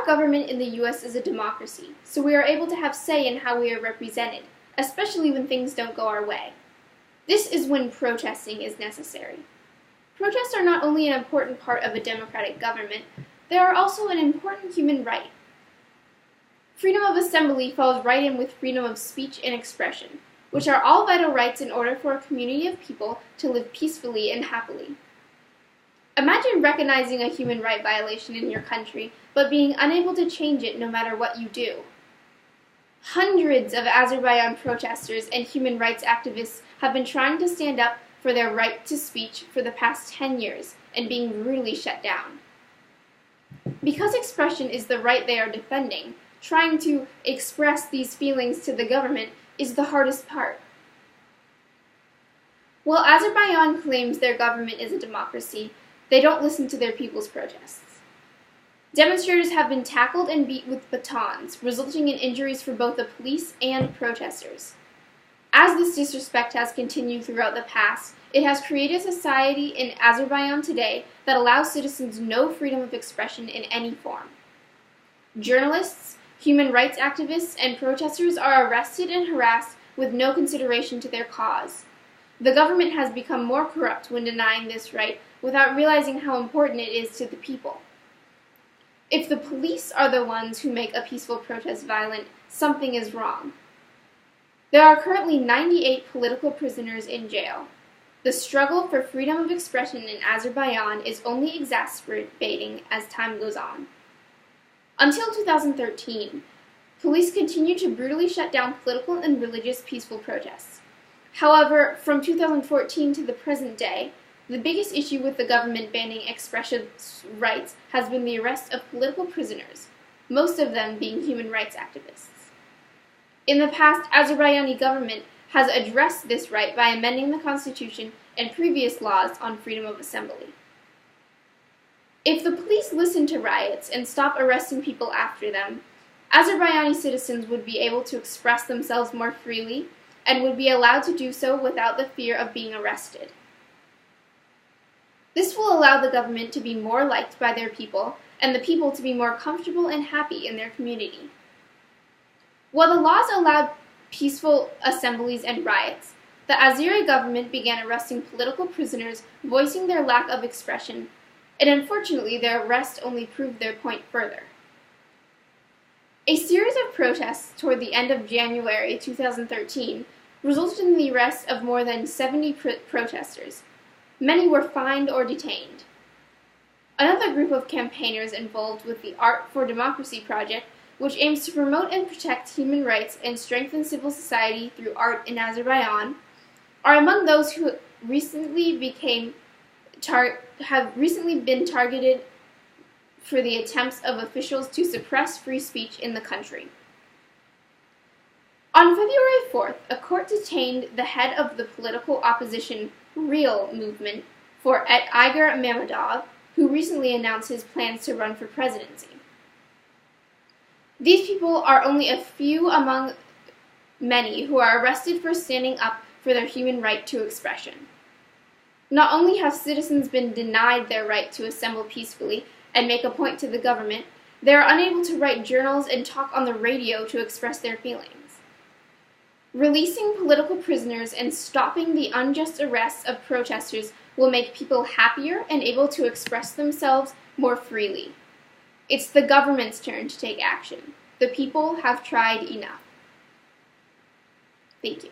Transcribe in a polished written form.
Our government in the U.S. is a democracy, so we are able to have say in how we are represented, especially when things don't go our way. This is when protesting is necessary. Protests are not only an important part of a democratic government, they are also an important human right. Freedom of assembly falls right in with freedom of speech and expression, which are all vital rights in order for a community of people to live peacefully and happily. Imagine recognizing a human right violation in your country, but being unable to change it no matter what you do. Hundreds of Azerbaijan protesters and human rights activists have been trying to stand up for their right to speech for the past 10 years and being brutally shut down. Because expression is the right they are defending, trying to express these feelings to the government is the hardest part. While Azerbaijan claims their government is a democracy, they don't listen to their people's protests. Demonstrators have been tackled and beat with batons, resulting in injuries for both the police and protesters. As this disrespect has continued throughout the past, it has created a society in Azerbaijan today that allows citizens no freedom of expression in any form. Journalists, human rights activists, and protesters are arrested and harassed with no consideration to their cause. The government has become more corrupt when denying this right without realizing how important it is to the people. If the police are the ones who make a peaceful protest violent, something is wrong. There are currently 98 political prisoners in jail. The struggle for freedom of expression in Azerbaijan is only exacerbating as time goes on. Until 2013, police continued to brutally shut down political and religious peaceful protests. However, from 2014 to the present day, the biggest issue with the government banning expression rights has been the arrest of political prisoners, most of them being human rights activists. In the past, Azerbaijani government has addressed this right by amending the constitution and previous laws on freedom of assembly. If the police listened to riots and stopped arresting people after them, Azerbaijani citizens would be able to express themselves more freely and would be allowed to do so without the fear of being arrested. This will allow the government to be more liked by their people and the people to be more comfortable and happy in their community. While the laws allowed peaceful assemblies and riots, the Azeri government began arresting political prisoners voicing their lack of expression, and unfortunately their arrest only proved their point further. A series of protests toward the end of January 2013 resulted in the arrest of more than 70 protesters. Many were fined or detained. Another group of campaigners involved with the Art for Democracy project, which aims to promote and protect human rights and strengthen civil society through art in Azerbaijan, are among those who have recently been targeted for the attempts of officials to suppress free speech in the country. On February 4th, a court detained the head of the political opposition Real movement for Igor Mammadov, who recently announced his plans to run for presidency. These people are only a few among many who are arrested for standing up for their human right to expression. Not only have citizens been denied their right to assemble peacefully and make a point to the government, they are unable to write journals and talk on the radio to express their feelings. Releasing political prisoners and stopping the unjust arrests of protesters will make people happier and able to express themselves more freely. It's the government's turn to take action. The people have tried enough. Thank you.